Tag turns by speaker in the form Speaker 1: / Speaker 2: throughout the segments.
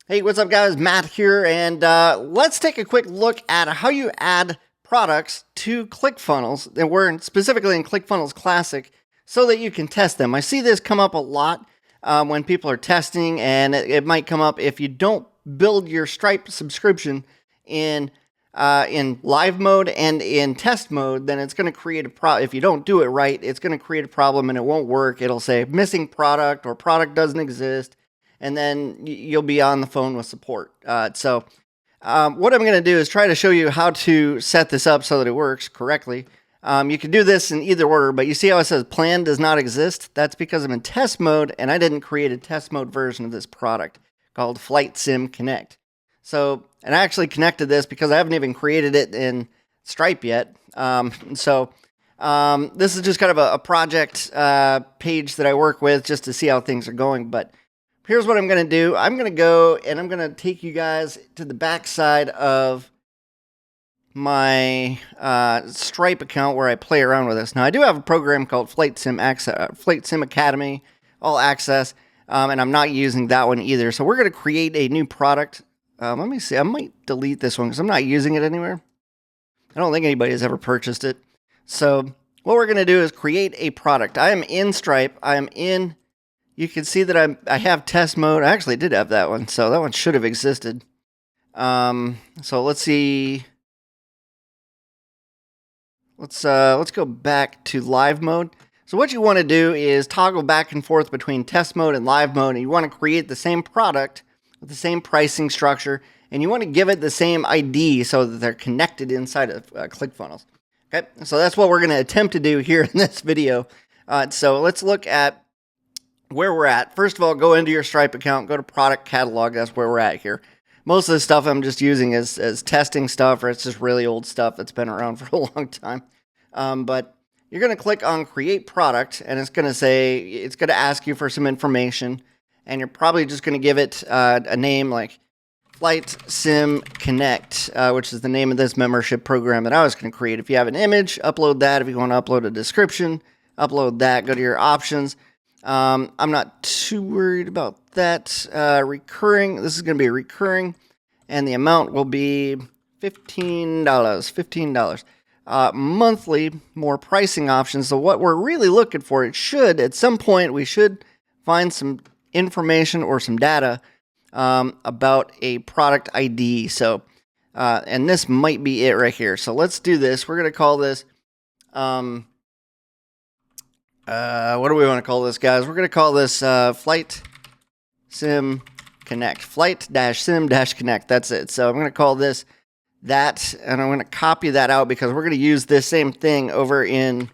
Speaker 1: Hey, what's up, guys? Matt here, and let's take a quick look at how you add products to ClickFunnels. And we're specifically in ClickFunnels Classic so that you can test them. I see this come up a lot when people are testing, and it might come up if you don't build your Stripe subscription in live mode and in test mode, then it's going to create a problem. If you don't do it right, it's going to create a problem and it won't work. It'll say missing product or product doesn't exist, and then you'll be on the phone with support. So what I'm going to do is try to show you how to set this up so that it works correctly. You can do this in either order, but you see how it says plan does not exist? That's because I'm in test mode and I didn't create a test mode version of this product called Flight Sim Connect. So, and I actually connected this because I haven't even created it in Stripe yet. This is just kind of a project page that I work with just to see how things are going. But here's what I'm going to do. I'm going to go and I'm going to take you guys to the back side of my Stripe account where I play around with this. Now, I do have a program called Flight Sim Academy, All Access, and I'm not using that one either. So we're going to create a new product. Let me see. I might delete this one because I'm not using it anywhere. I don't think anybody has ever purchased it. So what we're going to do is create a product. I am in Stripe. I am in... You can see that I have test mode. I actually did have that one, so that one should have existed. So let's see. Let's go back to live mode. So what you want to do is toggle back and forth between test mode and live mode, and you want to create the same product with the same pricing structure, and you want to give it the same ID so that they're connected inside of ClickFunnels. Okay, so that's what we're going to attempt to do here in this video. So let's look at where we're at. First of all, go into your Stripe account, go to product catalog. That's where we're at here. Most of the stuff I'm just using as testing stuff, or it's just really old stuff that's been around for a long time. But you're going to click on create product, and it's going to ask you for some information, and you're probably just going to give it a name like Flight Sim Connect, which is the name of this membership program that I was going to create. If you have an image, upload that. If you want to upload a description, upload that. Go to your options. I'm not too worried about that. Recurring, this is going to be recurring, and the amount will be $15. $15. Monthly, more pricing options. So what we're really looking for, at some point, we should find some information or some data about a product ID. So, and this might be it right here. So let's do this. We're going to call this, what do we want to call this, guys? We're going to call this Flight Sim Connect. Flight-Sim-Connect. That's it. So I'm going to call this that, and I'm going to copy that out because we're going to use this same thing over in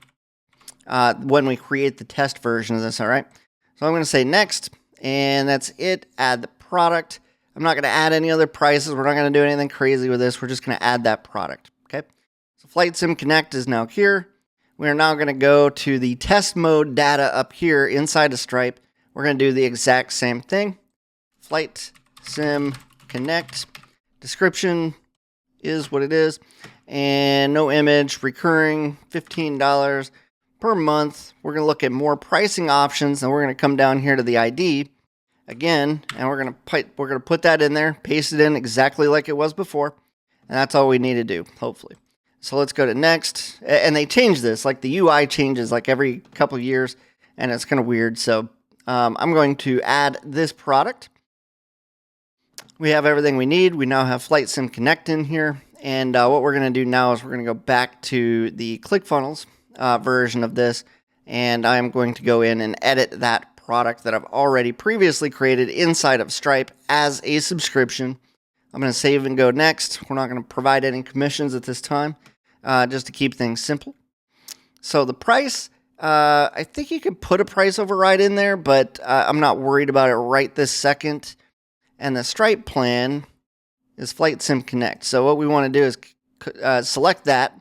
Speaker 1: when we create the test version of this, all right? So I'm going to say next, and that's it. Add the product. I'm not going to add any other prices. We're not going to do anything crazy with this. We're just going to add that product, okay? So Flight Sim Connect is now here. We're now going to go to the test mode data up here inside of Stripe. We're going to do the exact same thing. Flight Sim Connect. Description is what it is. And no image. Recurring. $15 per month. We're going to look at more pricing options, and we're going to come down here to the ID again, and we're going to put that in there, paste it in exactly like it was before, and that's all we need to do, hopefully. So let's go to next, and they change this, like the UI changes like every couple of years, and it's kind of weird. So I'm going to add this product. We have everything we need. We now have Flight Sim Connect in here, and what we're going to do now is we're going to go back to the ClickFunnels version of this, and I'm going to go in and edit that product that I've already previously created inside of Stripe as a subscription. I'm going to save and go next. We're not going to provide any commissions at this time, just to keep things simple. So the price, I think you could put a price override in there, but I'm not worried about it right this second. And the Stripe plan is Flight Sim Connect. So what we want to do is select that.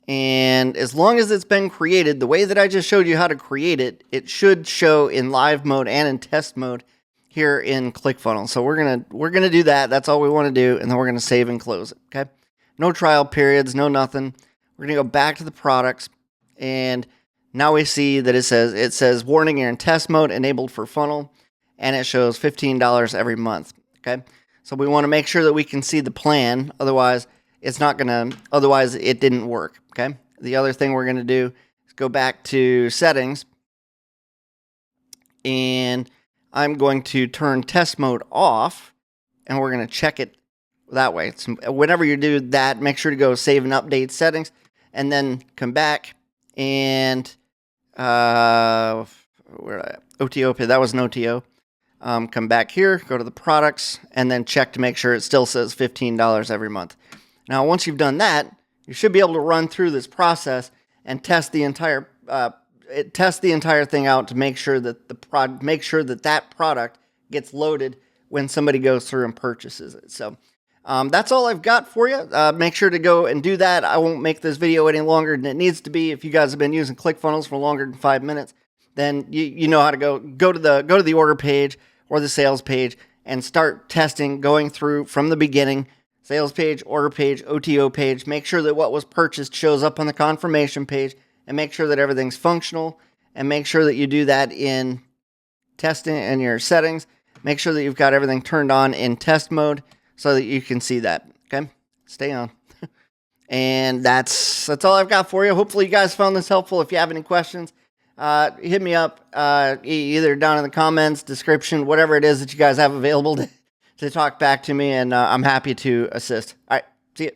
Speaker 1: And as long as it's been created, the way that I just showed you how to create it, it should show in live mode and in test mode here in ClickFunnels. So we're gonna do that. That's all we want to do, and then we're gonna save and close it. Okay, no trial periods, no nothing. We're gonna go back to the products, and now we see that it says warning, you're in test mode, enabled for funnel, and it shows $15 every month. Okay, so we want to make sure that we can see the plan. Otherwise, it's not gonna. Otherwise, it didn't work. Okay. The other thing we're gonna do is go back to settings, and I'm going to turn test mode off, and we're gonna check it that way. So whenever you do that, make sure to go save and update settings, and then come back and OTO. That was an OTO. Come back here, go to the products, and then check to make sure it still says $15 every month. Now, once you've done that, you should be able to run through this process and test the entire thing out to make sure that that product gets loaded when somebody goes through and purchases it. So that's all I've got for you. Make sure to go and do that. I won't make this video any longer than it needs to be. If you guys have been using ClickFunnels for longer than 5 minutes, then you know how to go to the order page or the sales page and start testing, going through from the beginning. Sales page, order page, OTO page. Make sure that what was purchased shows up on the confirmation page, and make sure that everything's functional, and make sure that you do that in testing and your settings. Make sure that you've got everything turned on in test mode so that you can see that. Okay, stay on. And that's all I've got for you. Hopefully you guys found this helpful. If you have any questions, hit me up either down in the comments, description, whatever it is that you guys have available to talk back to me, and I'm happy to assist. All right, see you.